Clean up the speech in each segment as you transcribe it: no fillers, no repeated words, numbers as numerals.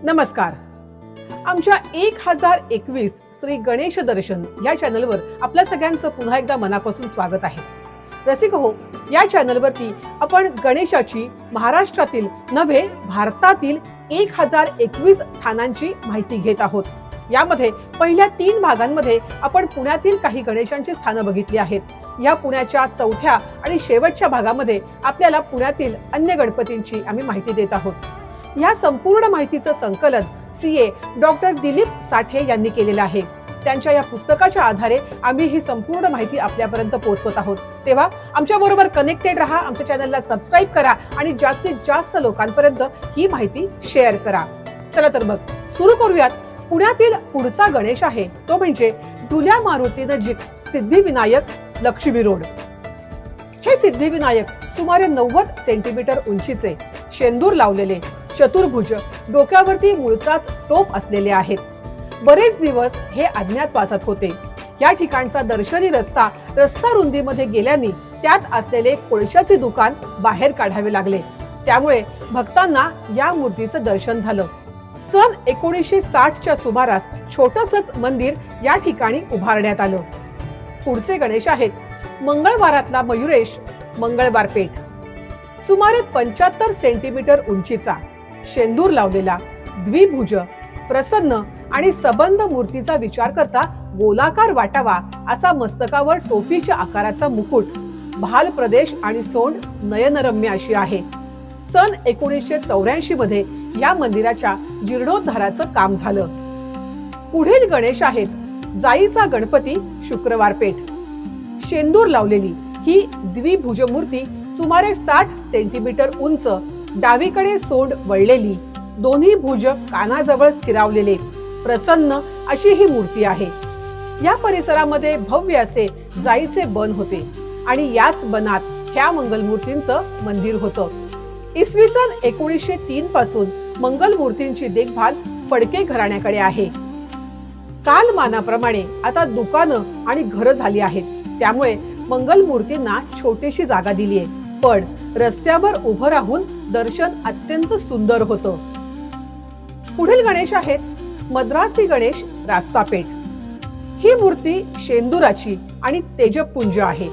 नमस्कार. आमच्या 1021 श्री गणेश दर्शन या चॅनलवर आपल्या सगळ्यांचं पुन्हा एकदा मनापासून स्वागत आहे. रसिक हो, या चॅनलवरती आपण गणेशाची महाराष्ट्रातील नव्हे भारतातील 1021 स्थानांची माहिती घेत आहोत. यामध्ये पहिल्या 3 भागांमध्ये आपण पुण्यातील काही गणेशांची स्थानं बघितली आहेत. या पुण्याच्या चौथ्या आणि शेवटच्या भागामध्ये आपल्याला पुण्यातील अन्य गणपतींची आम्ही माहिती देत आहोत. या संपूर्ण माहितीचं संकलन CA डॉक्टर दिलीप साठे यांनी केलेलं आहे. त्यांच्या या पुस्तकाच्या आधारे आम्ही ही संपूर्ण माहिती आपल्यापर्यंत पोहोचवत आहोत. तेव्हा आमच्या बरोबर कनेक्टेड राहा, आमच्या चॅनलला सबस्क्राईब करा आणि जास्तीत जास्त लोकांपर्यंत ही माहिती शेअर करा. चला तर मग सुरू करूयात. पुण्यातील पुढचा गणेश आहे तो म्हणजे डुल्या मारुती नजीक सिद्धिविनायक लक्ष्मी रोड. हे सिद्धिविनायक सुमारे 90 सेंटीमीटर उंचीचे, शेंदूर लावलेले, चतुर्भुज, डोक्यावरती मुळचाच टोप असलेले आहेत. बरेच दिवस हे अज्ञातवासात होते. या ठिकाणचा दर्शनी रस्ता रुंदीमध्ये गेल्याने त्यात असलेले कोळशाचे दुकान बाहेर काढावे लागले. त्यामुळे भक्तांना या मूर्तीचं दर्शन झालं. सन 1960च्या सुमारास छोटसच मंदिर या ठिकाणी उभारण्यात आलं. पुढचे गणेश आहेत मंगळवारातला मयुरेश मंगळवार पेठ. सुमारे 75 सेंटीमीटर उंचीचा, शेंदूर लावलेला, द्विभुज, प्रसन्न आणि सबंध मूर्तीचा विचार करता गोलाकार वाटावा असा मस्तकावर टोपीच्या आकाराचा मुकुट, भाल प्रदेश आणि सोंड नयनरम्य अशी आहे. सन 1984 मध्ये या मंदिराच्या जीर्णोद्धाराचं काम झालं. पुढील गणेश आहेत जाईचा गणपती शुक्रवार पेठ. शेंदूर लावलेली ही द्विभुज मूर्ती सुमारे 60 सेंटीमीटर उंच, डावीकडे सोंड वळलेली, दोन्ही भुज कानाजवळ स्थिरावलेले, प्रसन्न अशी ही मूर्ती आहे. या परिसरामध्ये भव्य असे जाईचे बन होते आणि याच बनात ह्या मंगलमूर्तींचं मंदिर होतं. इसवी सन 1903 पासून मंगलमूर्तींची देखभाल फडके घराण्याकडे आहे. कालमानाप्रमाणे आता दुकानं आणि घरं झाली आहेत. त्यामुळे मंगलमूर्तींना छोटीशी जागा दिली आहे, पण रस्त्यावर उभं राहून दर्शन अत्यंत सुंदर होतं. पुढील गणेश आहेत मद्रासी गणेश रास्तापेठ. ही मूर्ती शेंदुराची आणि तेजपुंज आहे.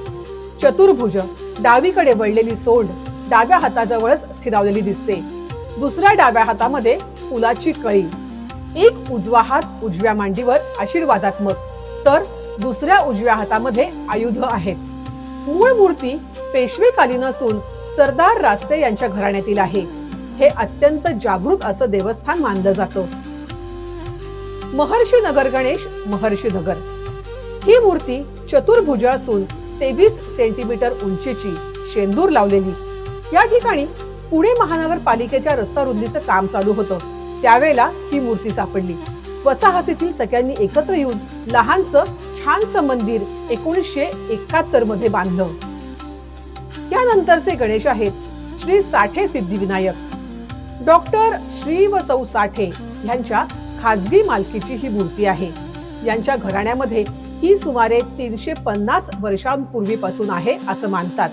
चतुर्भुज, डावीकडे वळलेली सोंड डाव्या हाताजवळच स्थिरावलेली दिसते. दुसऱ्या डाव्या हातामध्ये फुलाची कळी, एक उजवा हात उजव्या मांडीवर आशीर्वादात्मक, तर दुसऱ्या उजव्या हातामध्ये आयुध आहेत. मूळ मूर्ती पेशवेकालीन असून सरदार रास्ते यांच्या घराण्यातील आहे. हे अत्यंत जागृत असं देवस्थान मानलं जातं. महर्षी नगर गणेश महर्षी नगर. ही मूर्ती चतुर्भुज असून 23 सेंटीमीटर उंचीची, शेंदूर लावलेली. या ठिकाणी पुणे महानगरपालिकेच्या रस्ता रुंदीचं काम चालू होतं. त्यावेळेला ही मूर्ती सापडली. वसाहतीतील सगळ्यांनी एकत्र येऊन लहानसं छानसं मंदिर 1971 मध्ये बांधलं. यानंतरचे गणेश आहेत श्री साठे सिद्धिविनायक. डॉक्टर श्री व सौ साठे यांच्या खाजगी मालकीची ही मूर्ती आहे. यांच्या घराण्यामध्ये ही सुमारे 350 वर्षांपूर्वीपासून आहे असं मानतात.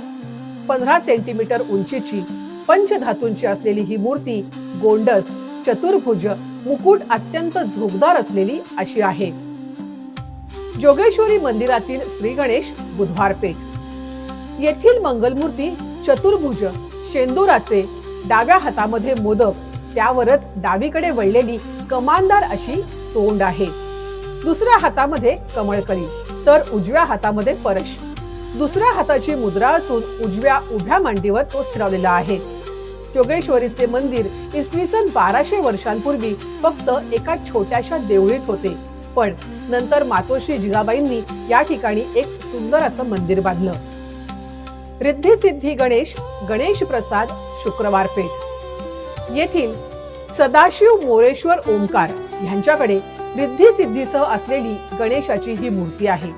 15 सेंटीमीटर उंचीची, पंचधातूंची असलेली ही मूर्ती गोंडस, चतुर्भुज, मुकुट अत्यंत झोपदार असलेली अशी आहे. जोगेश्वरी मंदिरातील श्री गणेश बुधवार पेठ. येथील मंगलमूर्ती चतुर्भुज, शेंदुराचे, डाव्या हातामध्ये मोदक, त्यावरच डावीकडे वळलेली कमानदार अशी सोंड आहे. दुसऱ्या हातामध्ये कमळकळी, तर उजव्या हातामध्ये परश. दुसऱ्या हाताची मुद्रा असून उजव्या उभ्या मांडीवर तो स्थिरावलेला आहे. जोगेश्वरीचे मंदिर इसवी सन 1200 वर्षांपूर्वी फक्त एका छोट्याशा देवळीत होते, पण नंतर मातोश्री जिजाबाईंनी या ठिकाणी एक सुंदर असं मंदिर बांधलं. रिद्धी सिद्धी गणेश गणेश प्रसाद शुक्रवार पेठ. येथील सदाशिव मोरेश्वर ओंकार यांच्याकडे रिद्धी सिद्धीसह असलेली गणेशाची ही मूर्ती आहे.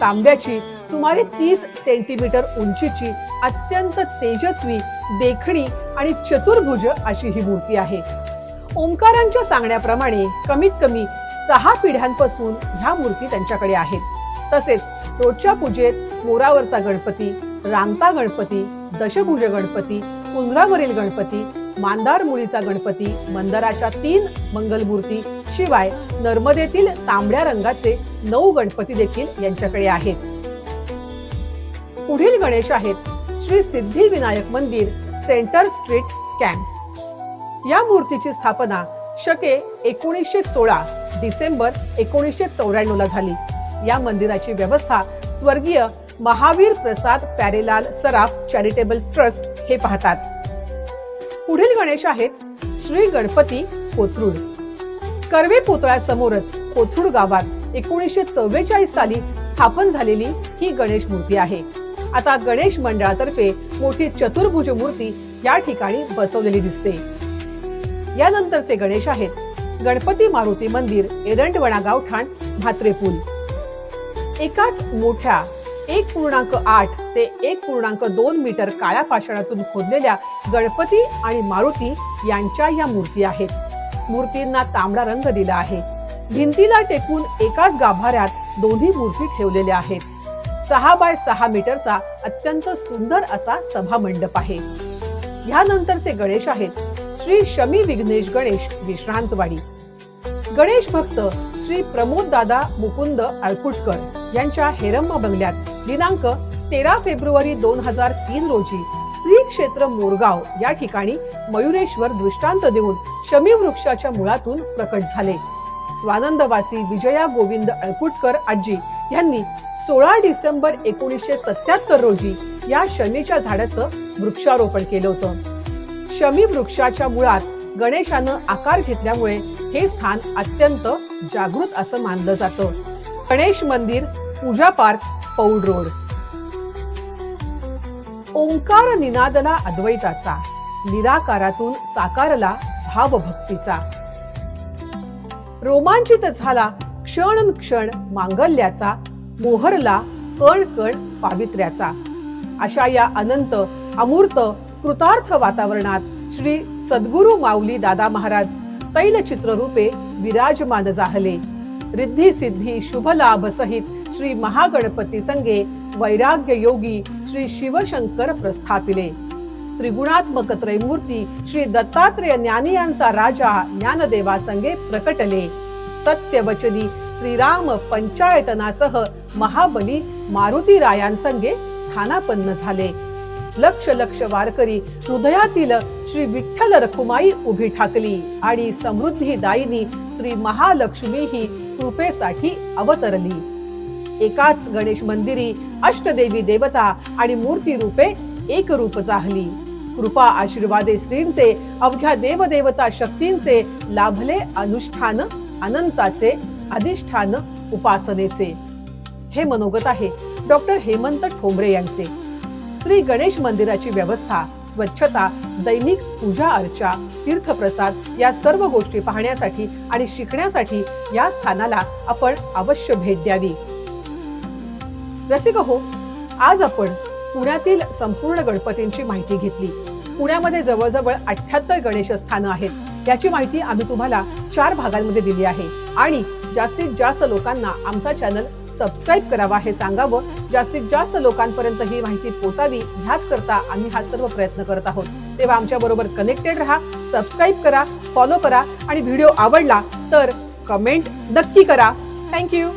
तांब्याची, सुमारे 30 सेंटीमीटर उंचीची, अत्यंत तेजस्वी, देखणी आणि चतुर्भुज अशी ही मूर्ती आहे. ओंकारांच्या सांगण्याप्रमाणे कमीत कमी 6 पिढ्यांपासून ह्या मूर्ती त्यांच्याकडे आहेत. तसेच रोजच्या पूजेत मोरावरचा गणपती, रांगता गणपती, दशभुज गणपती, उंदरावरील गणपती, मांदार मुळीचा गणपती, मंदिराच्या 3 मंगलमूर्ती शिवाय नर्मदेतील तांबड्या रंगाचे 9 गणपती देखील यांच्याकडे आहेत. पुढील गणेश आहेत श्री सिद्धिविनायक मंदिर, सेंटर स्ट्रीट, कॅम्प. या मूर्तीची स्थापना शके 1916 डिसेंबर 1994 ला झाली. या मंदिराची व्यवस्था स्वर्गीय महावीर प्रसाद प्यारेलाल सराफ चॅरिटेबल ट्रस्ट हे पाहतात. पुढील गणेश आहेत श्री गणपती कोथरूड. कर्वे पुतळ्यासमोरच कोथरूड गावात 1944 साली स्थापन झालेली ही गणेश मूर्ती आहे. आता गणेश मंडळातर्फे मोठी चतुर्भुज मूर्ती या ठिकाणी बसवलेली दिसते. यानंतरचे गणेश आहेत गणपती मारुती मंदिर, एरंडवणा गावठाण, म्हात्रे पूल. एकाच मोठ्या 1.8 ते 1.2 मीटर काळ्या पाषाणातून खोदलेल्या गणपती आणि मारुती यांच्या या मूर्ती आहेत. मूर्तींना तांबडा रंग दिला आहे. भिंतीला टेकून एकाच गाभाऱ्यात दोन्ही मूर्ती ठेवलेल्या आहेत. 6 बाय 6 मीटरचा अत्यंत सुंदर असा सभा मंडप आहे. यानंतरचे गणेश आहेत श्री शमी विघ्नेश गणेश, विश्रांतवाडी. गणेश भक्त श्री प्रमोद दादा मुकुंद अळकुटकर यांच्या हेरम्मा बंगल्यात दिनांक 13 फेब्रुवारी 2003 रोजी श्री क्षेत्र मोरगाव या ठिकाणी मयुरेश्वर दृष्टांत देऊन शमी वृक्षाच्या मुळातून प्रकट झाले. स्वानंदवासी विजया गोविंद अळकुटकर आजी यांनी 16 डिसेंबर 1977 रोजी या शमीच्या झाडाचं वृक्षारोपण केलं होतं. शमी वृक्षाच्या मुळात गणेशानं आकार घेतल्यामुळे हे स्थान अत्यंत जागृत असं मानलं जातं. गणेश मंदिर, पूजा पार्क, पौड रोड. ओंकार निनादला अद्वैताचा, निराकारातून साकारला भावभक्तीचा. रोमांचित झाला क्षण क्षण मांगल्याचा, मोहरला कण कण पावित्र्याचा. अशा या अनंत अमूर्त कृतार्थ वातावरणात श्री सद्गुरु माऊली दादा महाराज तैलचित्र रूपे विराजमान जाहले. रिद्धी सिद्धी शुभ लाभ सहित श्री महागणपती संगे वैराग्य योगी श्री शिवशंकर प्रस्थापिले. त्रिगुणात्मक त्रैमूर्ती श्री दत्तात्रेय ज्ञानी यांचा राजा ज्ञानदेवा संगे प्रकटले. सत्यवचनी श्रीराम पंचायतनासह महाबली मारुती रायांसंगे स्थानापन्न झाले. लक्ष लक्ष वारकरी हृदयातील श्री विठ्ठल रखुमाई उभी ठाकली आणि समृद्धी दायिनी श्री महालक्ष्मी ही कृपेसाठी अवतरली. एकाच गणेश मंदिरी अष्टदेवी देवता आणि मूर्ती रूपे एक रूप जाहली. कृपा आशीर्वादे श्रींचे अवघ्या देवदेवता शक्तींचे लाभले अनुष्ठान अनंताचे अधिष्ठान उपासनेचे. हे मनोगत आहे डॉक्टर हेमंत ठोंबरे यांचे. श्री गणेश मंदिराची व्यवस्था, स्वच्छता, दैनिक पूजा अर्चा, तीर्थप्रसाद या सर्व गोष्टी पाहण्यासाठी आणि शिकण्यासाठी या स्थानाला आपण अवश्य भेट द्यावी. रसिक हो, आज आपण पुण्यातील संपूर्ण गणपतींची माहिती घेतली. पुण्यामध्ये जवळजवळ 78 गणेश स्थानं आहेत. याची माहिती आम्ही तुम्हाला 4 भागांमध्ये दिली आहे आणि जास्तीत जास्त लोकांना आमचा चॅनल सबस्क्राईब करावा हे सांगावं, जास्तीत जास्त लोकांपर्यंत ही माहिती पोहोचावी ह्याच करता आम्ही हा सर्व प्रयत्न करत आहोत. तेव्हा आमच्या बरोबर कनेक्टेड राहा, सबस्क्राईब करा, फॉलो करा आणि व्हिडिओ आवडला तर कमेंट नक्की करा. थँक्यू.